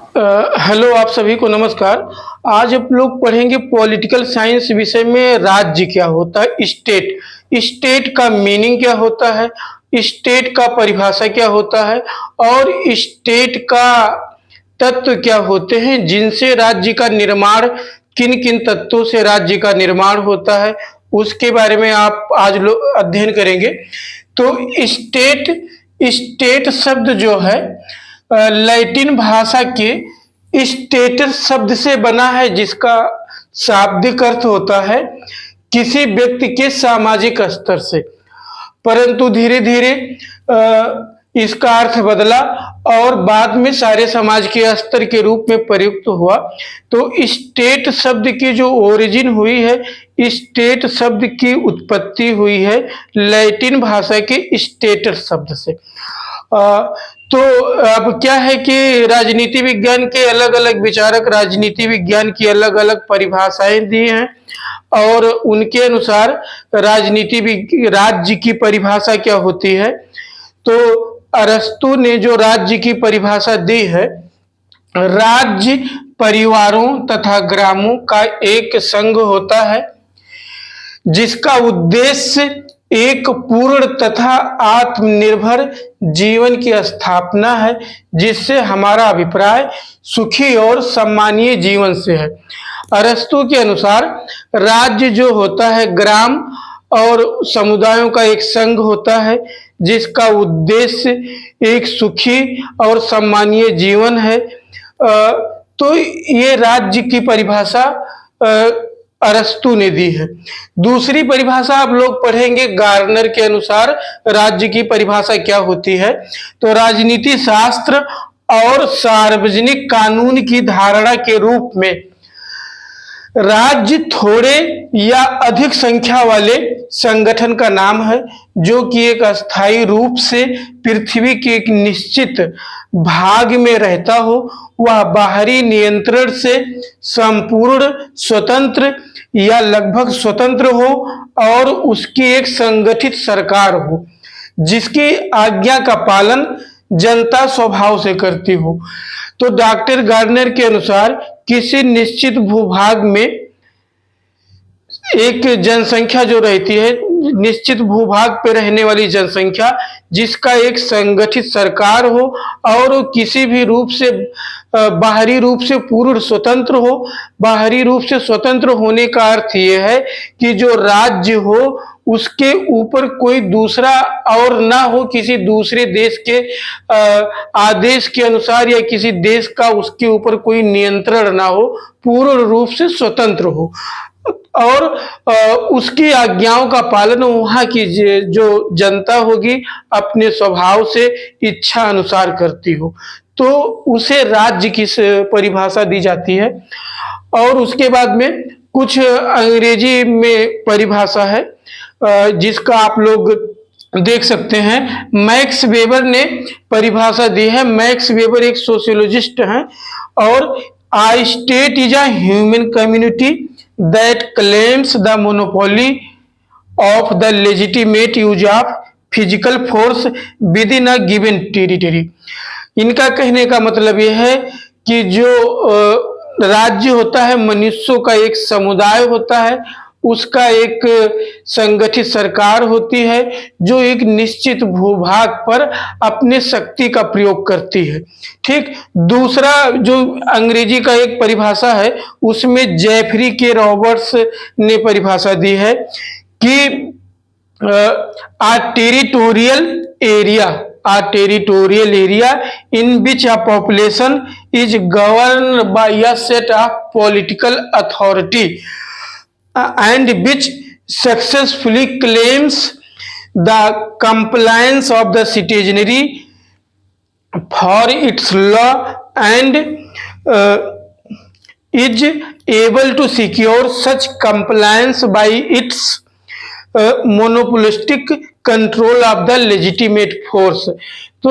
Hello, आप सभी को नमस्कार। आज आप लोग पढ़ेंगे पॉलिटिकल साइंस विषय में राज्य क्या होता है, स्टेट। स्टेट का मीनिंग क्या होता है, स्टेट का परिभाषा क्या होता है और स्टेट का तत्व क्या होते हैं जिनसे राज्य का निर्माण, किन किन तत्वों से राज्य का निर्माण होता है, उसके बारे में आप आज लोग अध्ययन करेंगे। तो स्टेट स्टेट शब्द जो है लैटिन भाषा के स्टेटस शब्द से बना है, जिसका शाब्दिक अर्थ होता है किसी व्यक्ति के सामाजिक स्तर से। परंतु धीरे धीरे इसका अर्थ बदला और बाद में सारे समाज के स्तर के रूप में प्रयुक्त हुआ। तो स्टेट शब्द की जो ओरिजिन हुई है, स्टेट शब्द की उत्पत्ति हुई है लैटिन भाषा के स्टेटस शब्द से। तो अब क्या है कि राजनीति विज्ञान के अलग अलग विचारक राजनीति विज्ञान की अलग अलग परिभाषाएं दी हैं और उनके अनुसार राज्य की परिभाषा क्या होती है। तो अरस्तु ने जो राज्य की परिभाषा दी है, राज्य परिवारों तथा ग्रामों का एक संघ होता है जिसका उद्देश्य एक पूर्ण तथा आत्मनिर्भर जीवन की स्थापना है, जिससे हमारा अभिप्राय सुखी और सम्मानीय जीवन से है। अरस्तु के अनुसार राज्य जो होता है ग्राम और समुदायों का एक संघ होता है जिसका उद्देश्य एक सुखी और सम्मानीय जीवन है। तो ये राज्य की परिभाषा अरस्तु ने दी है। दूसरी परिभाषा आप लोग पढ़ेंगे गार्नर के अनुसार राज्य की परिभाषा क्या होती है। तो राजनीति शास्त्र और सार्वजनिक कानून की धारणा के रूप में राज्य थोड़े या अधिक संख्या वाले संगठन का नाम है जो कि एक अस्थायी रूप से पृथ्वी के एक निश्चित भाग में रहता हो, वह बाहरी नियंत्रण से संपूर्ण स्वतंत्र या लगभग स्वतंत्र हो और उसकी एक संगठित सरकार हो जिसकी आज्ञा का पालन जनता स्वभाव से करती हो। तो डॉक्टर गार्नर के अनुसार किसी निश्चित भूभाग में एक जनसंख्या जो रहती है, निश्चित भूभाग पे रहने वाली जनसंख्या जिसका एक संगठित सरकार हो और वो किसी भी रूप से बाहरी रूप से पूर्ण स्वतंत्र हो। बाहरी रूप से स्वतंत्र होने का अर्थ यह है कि जो राज्य हो उसके ऊपर कोई दूसरा और ना हो, किसी दूसरे देश के आदेश के अनुसार या किसी देश का उसके ऊपर कोई नियंत्रण ना हो, पूर्ण रूप से स्वतंत्र हो और उसकी आज्ञाओं का पालन वहां की जो जनता होगी अपने स्वभाव से इच्छा अनुसार करती हो, तो उसे राज्य की परिभाषा दी जाती है। और उसके बाद में कुछ अंग्रेजी में परिभाषा है जिसका आप लोग देख सकते हैं। मैक्स वेबर ने परिभाषा दी है। मैक्स वेबर एक सोशियोलॉजिस्ट हैं और a state is a human community that claims the monopoly of the legitimate use of physical force within a given territory। इनका कहने का मतलब यह है कि जो राज्य होता है मनुष्यों का एक समुदाय होता है, उसका एक संगठित सरकार होती है जो एक निश्चित भूभाग पर अपने शक्ति का प्रयोग करती है। ठीक। दूसरा जो अंग्रेजी का एक परिभाषा है उसमें जेफरी के रॉबर्ट्स ने परिभाषा दी है कि a territorial area in which a population is governed by a set of political authority and which successfully claims the compliance of the citizenry for its law and is able to secure such compliance by its monopolistic control of the legitimate force। तो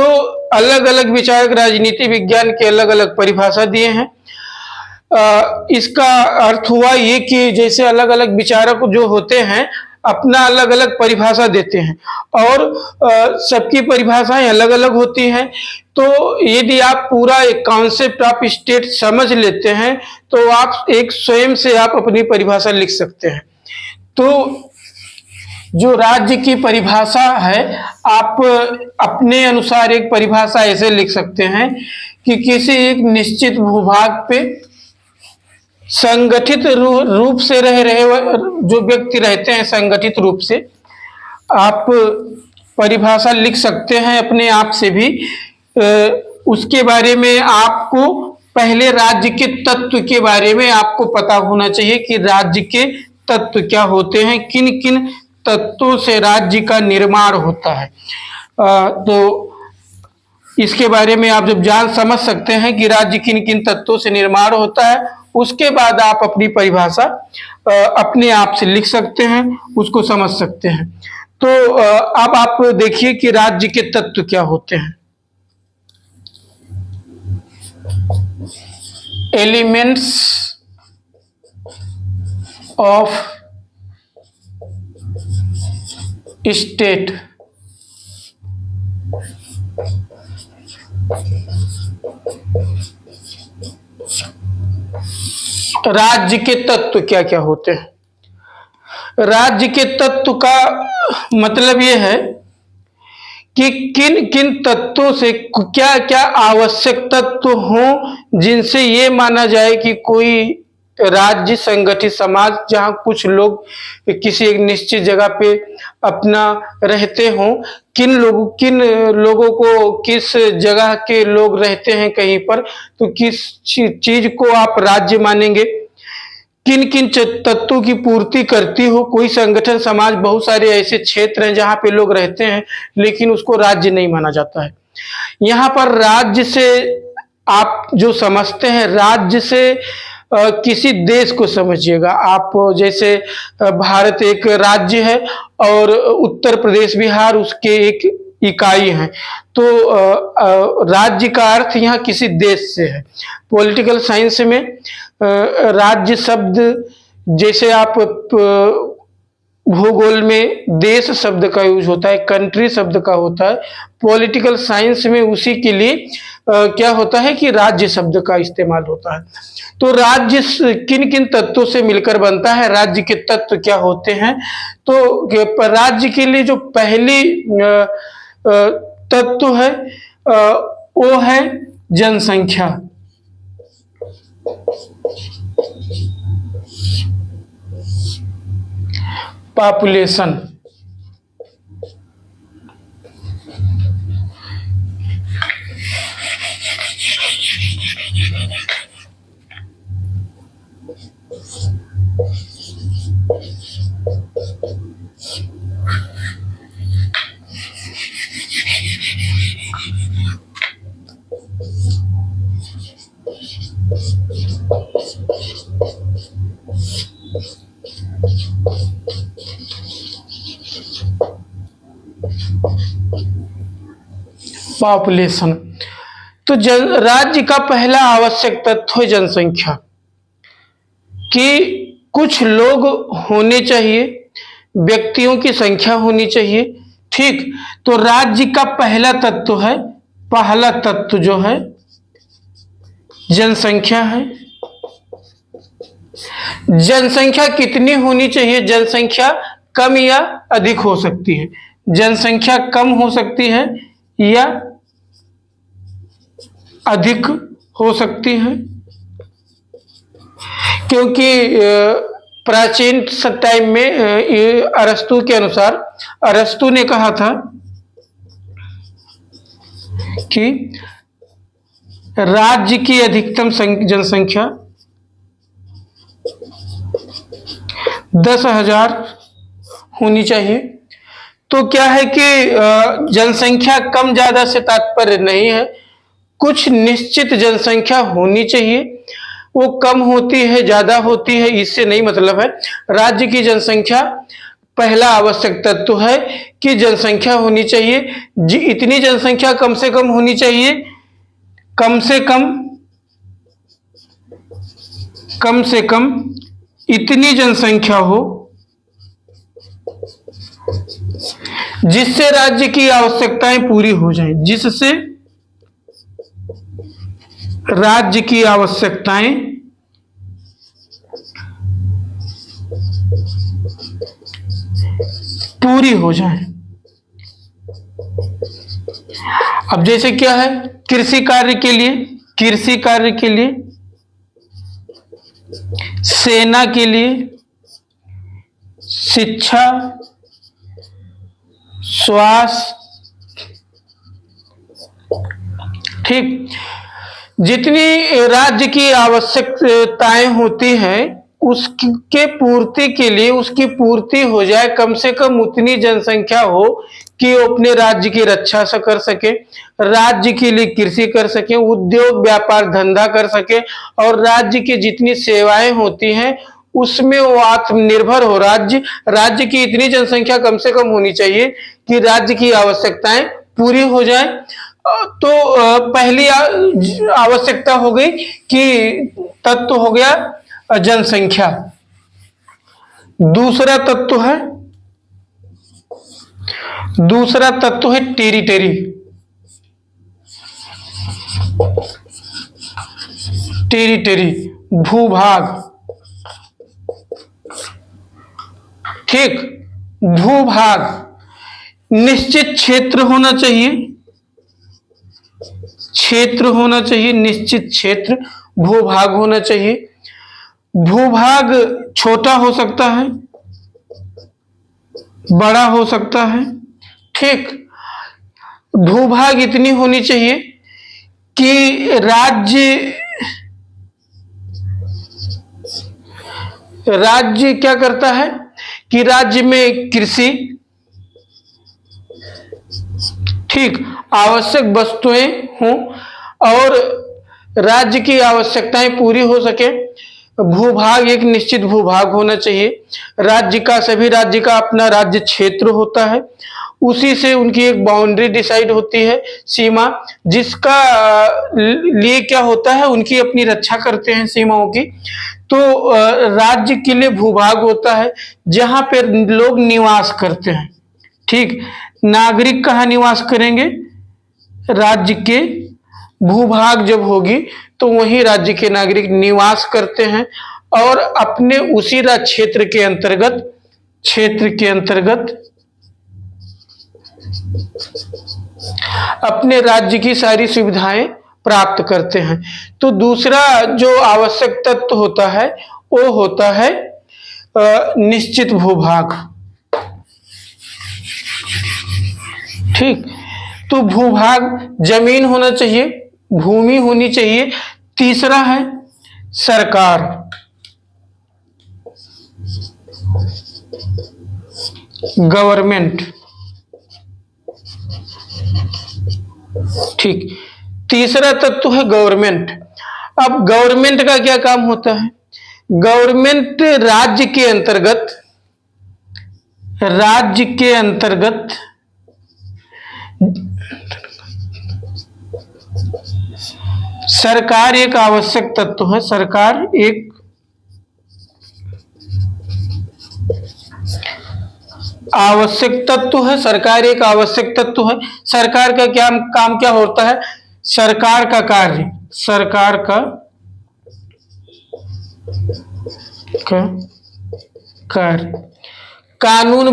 अलग अलग विचारक राजनीति विज्ञान के अलग अलग परिभाषा दिए हैं। इसका अर्थ हुआ ये कि जैसे अलग अलग विचारक जो होते हैं अपना अलग अलग परिभाषा देते हैं और सबकी परिभाषाएं अलग अलग होती हैं। तो यदि आप पूरा एक कॉन्सेप्ट ऑफ स्टेट समझ लेते हैं तो आप एक स्वयं से आप अपनी परिभाषा लिख सकते हैं। तो जो राज्य की परिभाषा है, आप अपने अनुसार एक परिभाषा ऐसे लिख सकते हैं कि किसी एक निश्चित भूभाग पे संगठित रूप से रह रहे जो व्यक्ति रहते हैं, संगठित रूप से आप परिभाषा लिख सकते हैं अपने आप से भी। उसके बारे में आपको पहले राज्य के तत्व के बारे में आपको पता होना चाहिए कि राज्य के तत्व क्या होते हैं, किन किन तत्वों से राज्य का निर्माण होता है। तो इसके बारे में आप जब जान समझ सकते हैं कि राज्य किन किन तत्वों से निर्माण होता है, उसके बाद आप अपनी परिभाषा अपने आप से लिख सकते हैं, उसको समझ सकते हैं। तो अब आप देखिए कि राज्य के तत्व क्या होते हैं। Elements of state. राज्य के तत्व क्या क्या होते हैं? राज्य के तत्व का मतलब यह है कि किन किन तत्वों से क्या क्या आवश्यक तत्व हों जिनसे ये माना जाए कि कोई राज्य संगठित समाज, जहां कुछ लोग किसी एक निश्चित जगह पे अपना रहते हों। किन लोगों को, किस जगह के लोग रहते हैं कहीं पर, तो किस चीज को आप राज्य मानेंगे। किन किन तत्वों की पूर्ति करती हो कोई संगठन समाज। बहुत सारे ऐसे क्षेत्र हैं जहां पे लोग रहते हैं लेकिन उसको राज्य नहीं माना जाता है। यहाँ पर राज्य से आप जो समझते हैं, राज्य से किसी देश को समझिएगा आप। जैसे भारत एक राज्य है और उत्तर प्रदेश, बिहार उसके एक इकाई है। तो राज्य का अर्थ यहाँ किसी देश से है। पॉलिटिकल साइंस में राज्य शब्द, जैसे आप भूगोल में देश शब्द का यूज होता है, कंट्री शब्द का होता है, पॉलिटिकल साइंस में उसी के लिए क्या होता है कि राज्य शब्द का इस्तेमाल होता है। तो राज्य किन किन तत्वों से मिलकर बनता है, राज्य के तत्व क्या होते हैं? तो राज्य के लिए जो पहली तत्व है वो है जनसंख्या। पॉपुलेशन। पॉपुलेशन। तो राज्य का पहला आवश्यक तत्व है जनसंख्या, कि कुछ लोग होने चाहिए, व्यक्तियों की संख्या होनी चाहिए। ठीक, तो राज्य का पहला तत्व है, पहला तत्व जो है जनसंख्या है। जनसंख्या कितनी होनी चाहिए? जनसंख्या कम या अधिक हो सकती है। जनसंख्या कम हो सकती है या अधिक हो सकती है, क्योंकि प्राचीन टाइम में अरस्तु के अनुसार, अरस्तु ने कहा था कि राज्य की अधिकतम जनसंख्या 10,000 होनी चाहिए। तो क्या है कि जनसंख्या कम ज्यादा से तात्पर्य नहीं है, कुछ निश्चित जनसंख्या होनी चाहिए। वो कम होती है, ज्यादा होती है, इससे नहीं मतलब है। राज्य की जनसंख्या पहला आवश्यक तत्व है कि जनसंख्या होनी चाहिए। इतनी जनसंख्या कम से कम होनी चाहिए, कम से कम इतनी जनसंख्या हो जिससे राज्य की आवश्यकताएं पूरी हो जाएं, जिससे राज्य की आवश्यकताएं पूरी हो जाएं। अब जैसे क्या है, कृषि कार्य के लिए, कृषि कार्य के लिए, सेना के लिए, शिक्षा, स्वास्थ्य, ठीक, जितनी राज्य की आवश्यकताएं होती हैं उसके पूर्ति के लिए, उसकी पूर्ति हो जाए, कम से कम उतनी जनसंख्या हो कि वो अपने राज्य की रक्षा से कर सके, राज्य के लिए कृषि कर सके, उद्योग व्यापार धंधा कर सके, और राज्य की जितनी सेवाएं होती हैं उसमें वो आत्मनिर्भर हो। राज्य की इतनी जनसंख्या कम से कम होनी चाहिए कि राज्य की आवश्यकताएं पूरी हो जाए। तो पहली आवश्यकता हो गई कि तत्व हो गया जनसंख्या। दूसरा तत्व है टेरिटरी। टेरिटरी भूभाग, ठीक, भूभाग, निश्चित क्षेत्र होना चाहिए, क्षेत्र होना चाहिए, निश्चित क्षेत्र, भूभाग होना चाहिए। भूभाग छोटा हो सकता है, बड़ा हो सकता है, ठीक। भूभाग इतनी होनी चाहिए कि राज्य क्या करता है कि राज्य में कृषि, ठीक, आवश्यक वस्तुएं हों और राज्य की आवश्यकताएं पूरी हो सके। भूभाग, एक निश्चित भूभाग होना चाहिए। राज्य का, सभी राज्य का अपना राज्य क्षेत्र होता है, उसी से उनकी एक बाउंड्री डिसाइड होती है, सीमा, जिसका लिए क्या होता है, उनकी अपनी रक्षा करते हैं सीमाओं की। तो राज्य के लिए भूभाग होता है जहां पर लोग निवास करते हैं, ठीक। नागरिक कहाँ निवास करेंगे, राज्य के भूभाग जब होगी तो वहीं राज्य के नागरिक निवास करते हैं और अपने उसी क्षेत्र के अंतर्गत अपने राज्य की सारी सुविधाएं प्राप्त करते हैं। तो दूसरा जो आवश्यक तत्व होता है वो होता है निश्चित भूभाग, ठीक। तो भूभाग, जमीन होना चाहिए, भूमि होनी चाहिए। तीसरा है सरकार, गवर्नमेंट, ठीक। तीसरा तत्व है गवर्नमेंट। अब गवर्नमेंट का क्या काम होता है, गवर्नमेंट राज्य के अंतर्गत सरकार एक आवश्यक तत्व है, सरकार एक आवश्यक तत्व है, सरकार एक आवश्यक तत्व है। सरकार का क्या काम, क्या होता है, सरकार का कार्य, सरकार का कार्य, कानून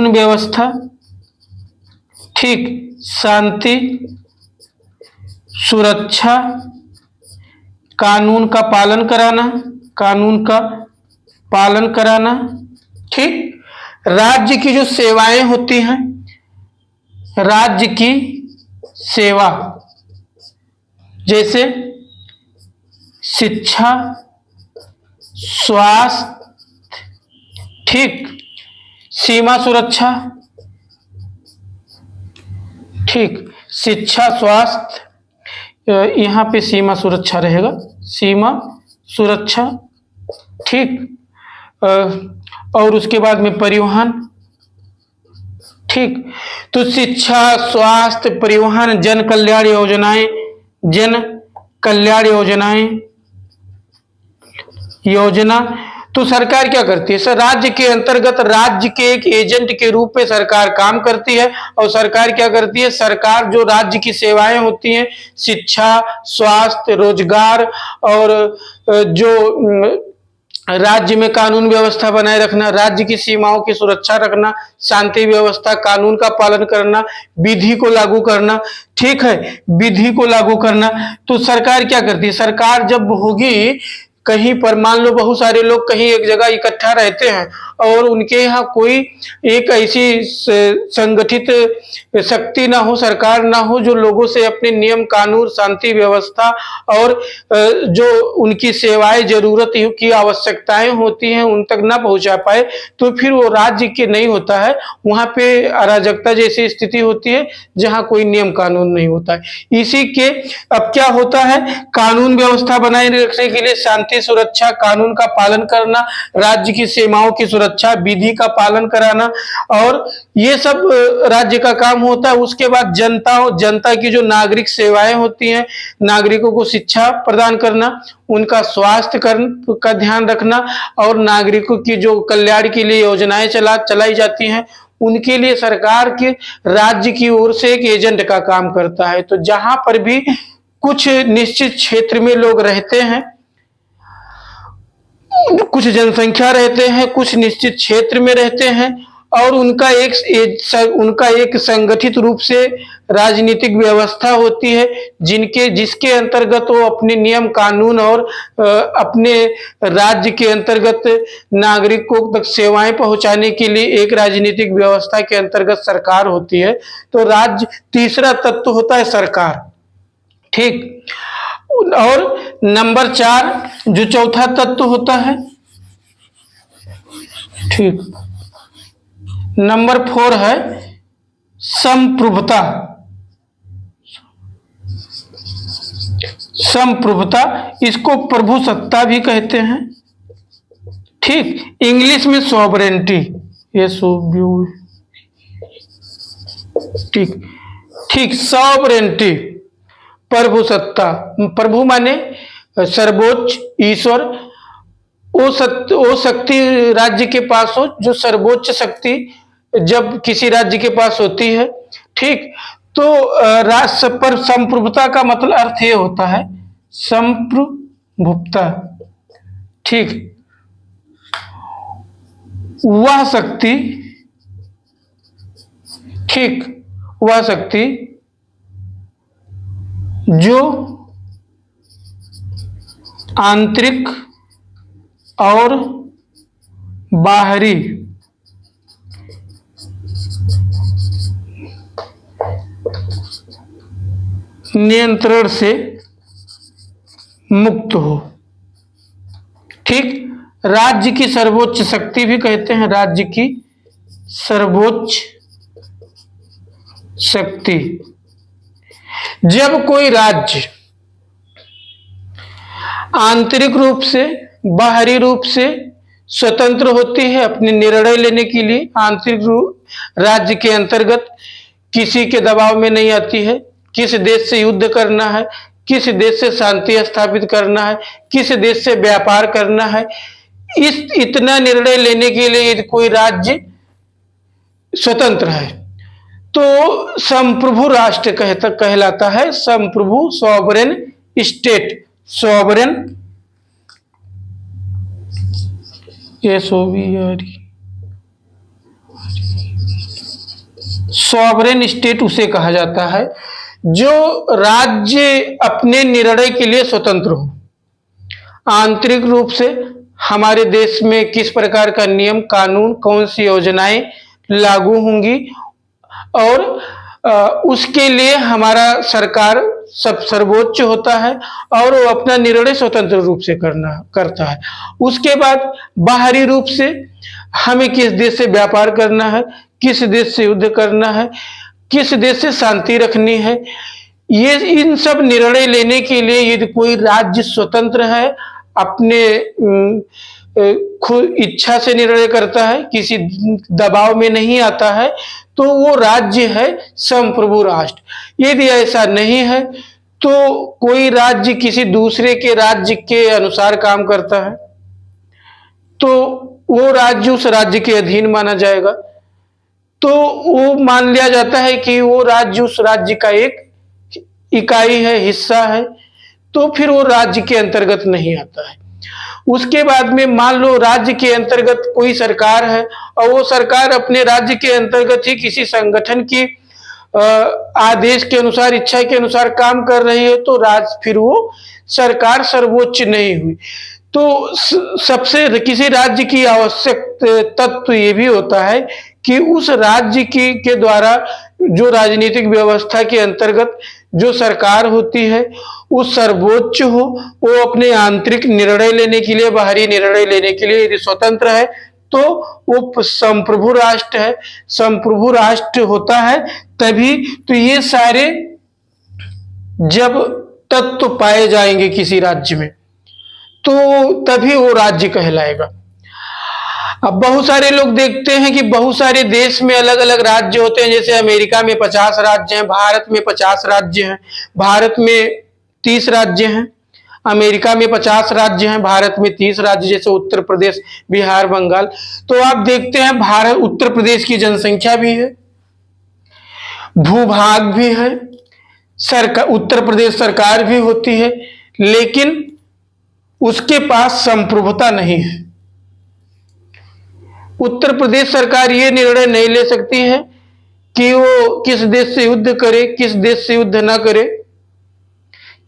व्यवस्था, ठीक, शांति, सुरक्षा, कानून का पालन कराना, ठीक। राज्य की जो सेवाएं होती हैं, राज्य की सेवा, जैसे शिक्षा, स्वास्थ्य, ठीक, सीमा सुरक्षा, ठीक, शिक्षा, स्वास्थ्य, यहाँ पे सीमा सुरक्षा रहेगा, सीमा सुरक्षा, ठीक। और उसके बाद में परिवहन, ठीक। तो शिक्षा, स्वास्थ्य, परिवहन, जन कल्याण योजना, तो सरकार क्या करती है? सर, राज्य के अंतर्गत राज्य के एक एजेंट के रूप में सरकार काम करती है। और सरकार क्या करती है? सरकार जो राज्य की सेवाएं होती हैं, शिक्षा, स्वास्थ्य, रोजगार और जो राज्य में कानून व्यवस्था बनाए रखना, राज्य की सीमाओं की सुरक्षा रखना, शांति व्यवस्था, कानून का पालन करना, विधि को लागू करना, ठीक है, विधि को लागू करना। तो सरकार क्या करती है? सरकार जब होगी कहीं पर, मान लो बहुत सारे लोग कहीं एक जगह इकट्ठा रहते हैं और उनके यहाँ कोई एक ऐसी संगठित शक्ति ना हो, सरकार ना हो, जो लोगों से अपने नियम कानून, शांति व्यवस्था और जो उनकी सेवाएं, जरूरत की आवश्यकताएं होती हैं उन तक ना पहुंचा पाए, तो फिर वो राज्य के नहीं होता है। वहां पे अराजकता जैसी स्थिति होती है जहां कोई नियम कानून नहीं होता है। इसी के अब क्या होता है? कानून व्यवस्था बनाए रखने के लिए शांति, सुरक्षा, कानून का पालन करना, राज्य की सीमाओं की सुरक्षा, विधि का पालन कराना, और ये सब राज्य का काम होता है। उसके बाद जनता की जो नागरिक सेवाएं होती हैं, नागरिकों को शिक्षा प्रदान करना, उनका स्वास्थ्य का ध्यान रखना, और नागरिकों की जो कल्याण के लिए योजनाएं चलाई जाती हैं उनके लिए सरकार के राज्य की ओर से एक एजेंट का काम करता है। तो जहां पर भी कुछ निश्चित क्षेत्र में लोग रहते हैं, कुछ जनसंख्या रहते हैं, कुछ निश्चित क्षेत्र में रहते हैं, और उनका एक संगठित रूप से राजनीतिक व्यवस्था होती है जिसके अंतर्गत वो अपने नियम कानून और अपने राज्य के अंतर्गत नागरिकों तक सेवाएं पहुंचाने के लिए एक राजनीतिक व्यवस्था के अंतर्गत सरकार होती है। तो राज्य तीसरा तत्व होता है सरकार, ठीक। और नंबर 4 जो चौथा तत्व होता है, ठीक, नंबर 4 है संप्रभुता। संप्रभुता, इसको प्रभुसत्ता भी कहते हैं, ठीक। इंग्लिश में सॉवरेनिटी, ठीक ठीक, सॉवरेनिटी, प्रभुसत्ता। प्रभु माने सर्वोच्च, ईश्वर, वो शक्ति राज्य के पास हो, जो सर्वोच्च शक्ति जब किसी राज्य के पास होती है, ठीक। तो राष्ट्र पर संप्रभुता का मतलब अर्थ ये होता है, संप्रभुता, ठीक, वह शक्ति, ठीक, वह शक्ति जो आंतरिक और बाहरी नियंत्रण से मुक्त हो, ठीक। राज्य की सर्वोच्च शक्ति भी कहते हैं, राज्य की सर्वोच्च शक्ति। जब कोई राज्य आंतरिक रूप से, बाहरी रूप से स्वतंत्र होती है अपने निर्णय लेने के लिए, आंतरिक रूप राज्य के अंतर्गत किसी के दबाव में नहीं आती है, किस देश से युद्ध करना है, किस देश से शांति स्थापित करना है, किस देश से व्यापार करना है, इतना निर्णय लेने के लिए यदि कोई राज्य स्वतंत्र है तो संप्रभु राष्ट्र कहलाता है। संप्रभु, sovereign state, sovereign, sovereign state उसे कहा जाता है जो राज्य अपने निर्णय के लिए स्वतंत्र हो। आंतरिक रूप से हमारे देश में किस प्रकार का नियम कानून, कौन सी योजनाएं लागू होंगी, और उसके लिए हमारा सरकार सब सर्वोच्च होता है और वो अपना निर्णय स्वतंत्र रूप से करता है। उसके बाद बाहरी रूप से हमें किस देश से व्यापार करना है, किस देश से युद्ध करना है, किस देश से शांति रखनी है, ये इन सब निर्णय लेने के लिए यदि कोई राज्य स्वतंत्र है, अपने खुद इच्छा से निर्णय करता है, किसी दबाव में नहीं आता है, तो वो राज्य है संप्रभु राष्ट्र। यदि ऐसा नहीं है तो कोई राज्य किसी दूसरे के राज्य के अनुसार काम करता है, तो वो राज्य उस राज्य के अधीन माना जाएगा। तो वो मान लिया जाता है कि वो राज्य उस राज्य का एक इकाई है, हिस्सा है, तो फिर वो राज्य के अंतर्गत नहीं आता है। उसके बाद में मान लो राज्य के अंतर्गत कोई सरकार है और वो सरकार अपने राज्य के अंतर्गत ही किसी संगठन की आदेश के अनुसार, इच्छा के अनुसार काम कर रही है, तो फिर वो सरकार सर्वोच्च नहीं हुई। तो सबसे किसी राज्य की आवश्यक तत्व ये भी होता है कि उस राज्य के द्वारा जो राजनीतिक व्यवस्था के अंतर्गत जो सरकार होती है वो सर्वोच्च हो, वो अपने आंतरिक निर्णय लेने के लिए, बाहरी निर्णय लेने के लिए यदि स्वतंत्र है तो वो संप्रभु राष्ट्र है। संप्रभु राष्ट्र होता है तभी तो ये सारे जब तत्व पाए जाएंगे किसी राज्य में तो तभी वो राज्य कहलाएगा। अब बहुत सारे लोग देखते हैं कि बहुत सारे देश में अलग अलग राज्य होते हैं, जैसे अमेरिका में 50 राज्य हैं, भारत में 50 राज्य हैं, भारत में 30 राज्य हैं, अमेरिका में 50 राज्य हैं, भारत में 30 राज्य, जैसे उत्तर प्रदेश, बिहार, बंगाल। तो आप देखते हैं भारत, उत्तर प्रदेश की जनसंख्या भी है, भूभाग भी है, सरकार, उत्तर प्रदेश सरकार भी होती है, लेकिन उसके पास संप्रभुता नहीं है। उत्तर प्रदेश सरकार ये निर्णय नहीं ले सकती है कि वो किस देश से युद्ध करे, किस देश से युद्ध ना करे,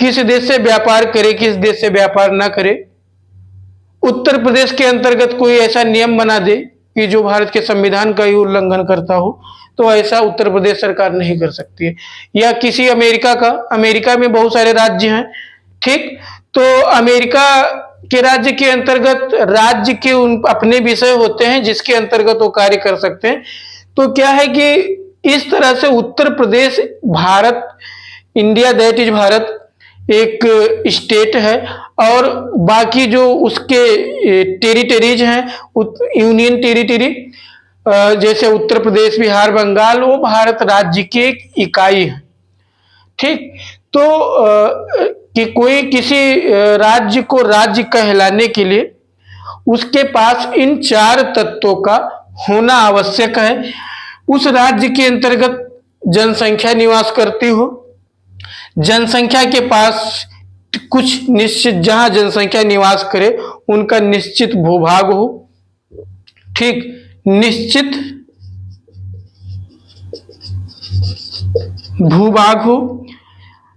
किस देश से व्यापार करे, किस देश से व्यापार ना करे। उत्तर प्रदेश के अंतर्गत कोई ऐसा नियम बना दे कि जो भारत के संविधान का ही उल्लंघन करता हो, तो ऐसा उत्तर प्रदेश सरकार नहीं कर सकती है। या किसी अमेरिका का, अमेरिका में बहुत सारे राज्य हैं, ठीक, तो अमेरिका के राज्य के अंतर्गत राज्य के उन अपने विषय होते हैं जिसके अंतर्गत वो कार्य कर सकते हैं। तो क्या है कि इस तरह से Uttar Pradesh Bharat, India that is Bharat, एक स्टेट है और बाकी जो उसके टेरिटरीज हैं, यूनियन टेरिटरी, जैसे उत्तर प्रदेश, बिहार, बंगाल, वो भारत राज्य की एक इकाई है। ठीक, तो कि कोई किसी राज्य को राज्य कहलाने के लिए उसके पास इन 4 तत्वों का होना आवश्यक है। उस राज्य के अंतर्गत जनसंख्या निवास करती हो, जनसंख्या के पास कुछ निश्चित, जहां जनसंख्या निवास करे उनका निश्चित भूभाग हो, ठीक, निश्चित भूभाग हो,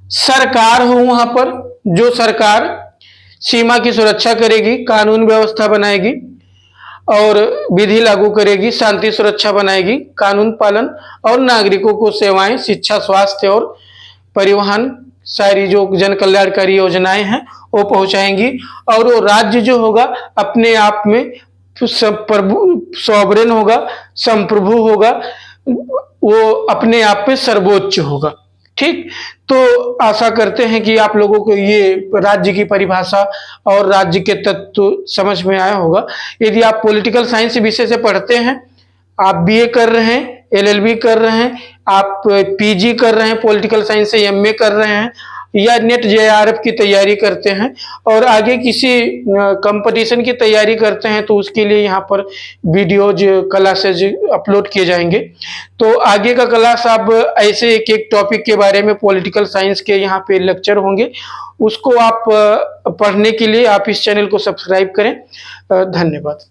सरकार हो वहां पर, जो सरकार सीमा की सुरक्षा करेगी, कानून व्यवस्था बनाएगी और विधि लागू करेगी, शांति सुरक्षा बनाएगी, कानून पालन और नागरिकों को सेवाएं, शिक्षा, स्वास्थ्य और परिवहन, सारी जो जन कल्याणकारी योजनाएं हैं वो पहुंचाएंगी। और वो राज्य जो होगा अपने आप में सॉवरेन होगा, संप्रभु होगा, वो अपने आप में सर्वोच्च होगा। ठीक, तो आशा करते हैं कि आप लोगों को ये राज्य की परिभाषा और राज्य के तत्व समझ में आया होगा। यदि आप पॉलिटिकल साइंस विषय से पढ़ते हैं, आप बीए कर रहे हैं, एलएलबी कर रहे हैं, आप पीजी कर रहे हैं, पॉलिटिकल साइंस से एमए कर रहे हैं, या नेट जेआरएफ की तैयारी करते हैं और आगे किसी कंपटीशन की तैयारी करते हैं, तो उसके लिए यहाँ पर वीडियोज, क्लासेज अपलोड किए जाएंगे। तो आगे का क्लास आप ऐसे एक एक टॉपिक के बारे में पॉलिटिकल साइंस के यहाँ पे लेक्चर होंगे, उसको आप पढ़ने के लिए आप इस चैनल को सब्सक्राइब करें। धन्यवाद।